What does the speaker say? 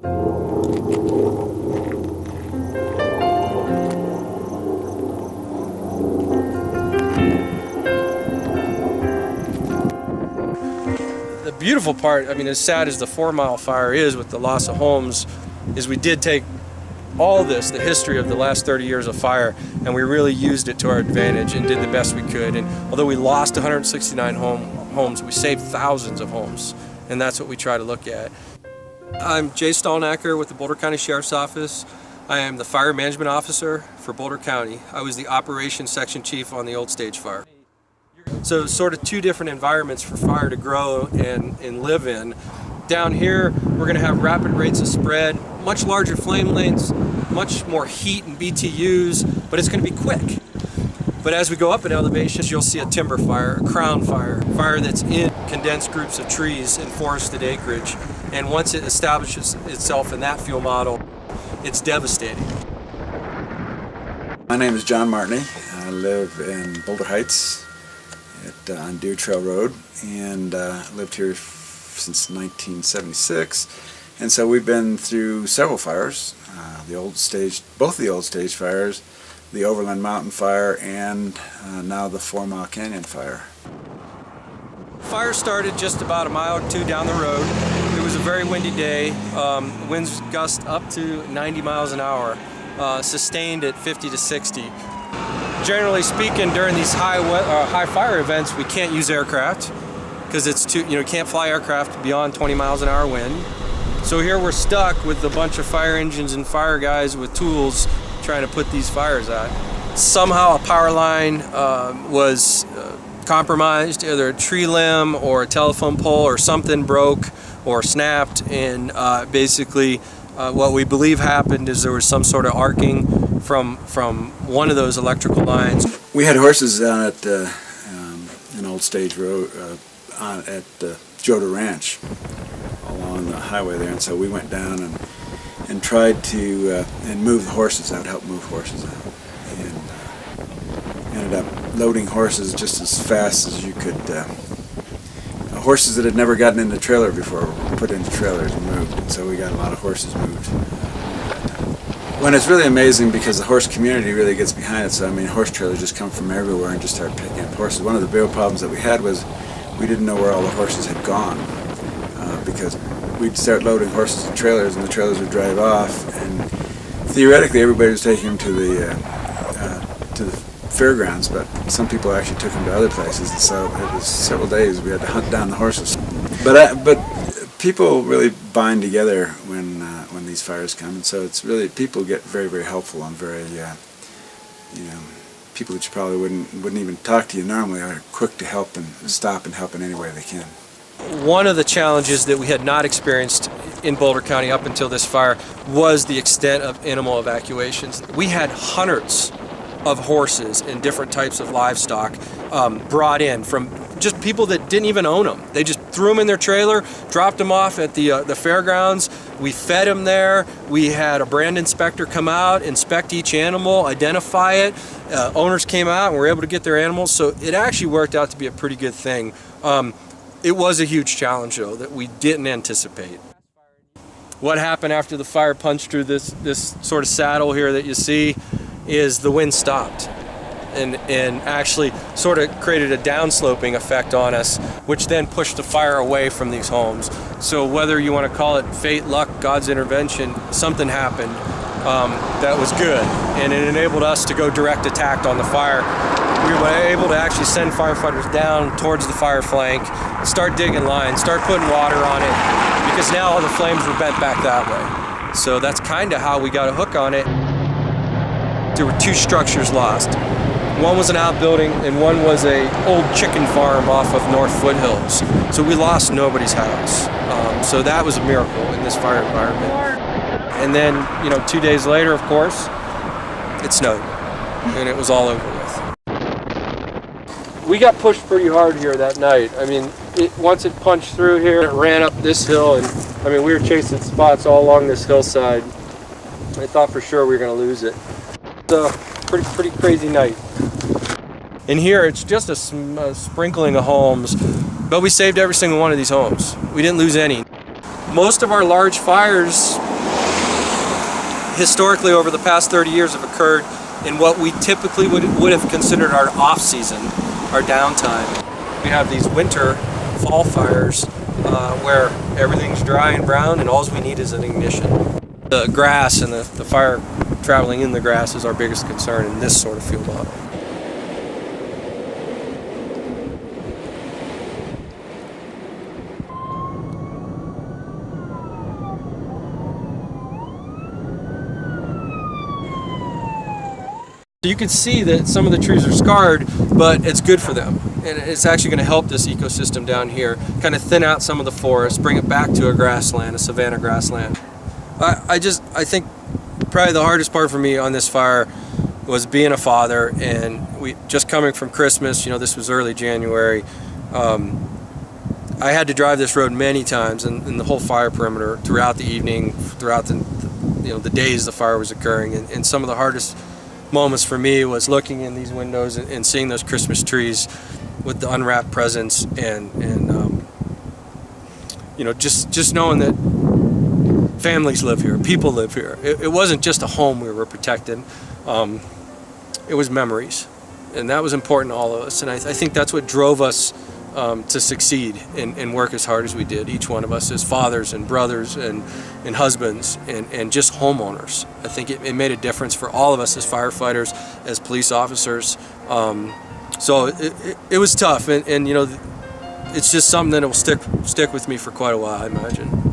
The beautiful part, I mean, as sad as the 4 Mile fire is with the loss of homes, is we did take all this, the history of the last 30 years of fire, and we really used it to our advantage and did the best we could. And although we lost 169 homes, we saved thousands of homes, and that's what we try to look at. I'm Jay Stalnacker with the Boulder County Sheriff's Office. I am the Fire Management Officer for Boulder County. I was the Operations Section Chief on the Olde Stage fire. So sort of two different environments for fire to grow and live in. Down here, we're going to have rapid rates of spread, much larger flame lengths, much more heat and BTUs, but it's going to be quick. But as we go up in elevations, you'll see a timber fire, a crown fire, fire that's in condensed groups of trees in forested acreage. And once it establishes itself in that fuel model, it's devastating. My name is John Martyny. I live in Boulder Heights on Deer Trail Road, and lived here since 1976. And so we've been through several fires, the Olde Stage, both of the Olde Stage fires, the Overland Mountain fire, and now the 4 Mile Canyon fire. Fire started just about a mile or two down the road. It was a very windy day. Winds gust up to 90 miles an hour, sustained at 50 to 60. Generally speaking, during these high fire events, we can't use aircraft because it's too, you can't fly aircraft beyond 20 miles an hour wind. So here we're stuck with a bunch of fire engines and fire guys with tools trying to put these fires out. Somehow a power line was compromised, either a tree limb or a telephone pole or something broke or snapped, and basically what we believe happened is there was some sort of arcing from one of those electrical lines. We had horses down at an Olde Stage road at Joda Ranch along the highway there, and so we went down and tried to and move the horses out, help move horses out, and ended up loading horses just as fast as you could. Horses that had never gotten in the trailer before were put into trailers and moved, and so we got a lot of horses moved. When it's really amazing because the horse community really gets behind it, so I mean horse trailers just come from everywhere and just start picking up horses. One of the big problems that we had was we didn't know where all the horses had gone, because we'd start loading horses in trailers and the trailers would drive off, and theoretically everybody was taking them to the fairgrounds, but some people actually took them to other places, and so it was several days we had to hunt down the horses. But people really bind together when these fires come, and so it's really, people get very, very helpful and very, people that you probably wouldn't even talk to you normally are quick to help and stop and help in any way they can. One of the challenges that we had not experienced in Boulder County up until this fire was the extent of animal evacuations. We had hundreds of horses and different types of livestock brought in from just people that didn't even own them. They just threw them in their trailer, dropped them off at the fairgrounds. We fed them there. We had a brand inspector come out, inspect each animal, identify it. Owners came out and were able to get their animals. So it actually worked out to be a pretty good thing. It was a huge challenge, though, that we didn't anticipate. What happened after the fire punched through this sort of saddle here that you see is the wind stopped and actually sort of created a downsloping effect on us, which then pushed the fire away from these homes. So whether you want to call it fate, luck, God's intervention, something happened that was good, and it enabled us to go direct attack on the fire. We were able to actually send firefighters down towards the fire flank, start digging lines, start putting water on it, because now all the flames were bent back that way. So that's kind of how we got a hook on it. There were two structures lost. One was an outbuilding and one was a old chicken farm off of North Foothills. So we lost nobody's house. So that was a miracle in this fire environment. And then, 2 days later, of course, it snowed and it was all over with. We got pushed pretty hard here that night. I mean, once it punched through here, it ran up this hill, and I mean, we were chasing spots all along this hillside. I thought for sure we were going to lose it. It's a pretty crazy night. In here, it's just a sprinkling of homes, but we saved every single one of these homes. We didn't lose any. Most of our large fires historically over the past 30 years have occurred in what we typically would have considered our off-season, our downtime. We have these winter, fall fires where everything's dry and brown and all we need is an ignition. The grass and the fire traveling in the grass is our biggest concern in this sort of fuel model. You can see that some of the trees are scarred, but it's good for them. And it's actually going to help this ecosystem down here, kind of thin out some of the forest, bring it back to a grassland, a savanna grassland. I think probably the hardest part for me on this fire was being a father, and we just coming from Christmas, you know, this was early January. I had to drive this road many times and the whole fire perimeter throughout the evening, throughout the days the fire was occurring, and some of the hardest moments for me was looking in these windows and seeing those Christmas trees with the unwrapped presents, and you know, just knowing that families live here, people live here. It wasn't just a home we were protecting, it was memories, and that was important to all of us, and I think that's what drove us to succeed and work as hard as we did, each one of us as fathers and brothers and husbands and just homeowners. I think it made a difference for all of us as firefighters, as police officers. So it was tough, and you know, it's just something that will stick with me for quite a while, I imagine.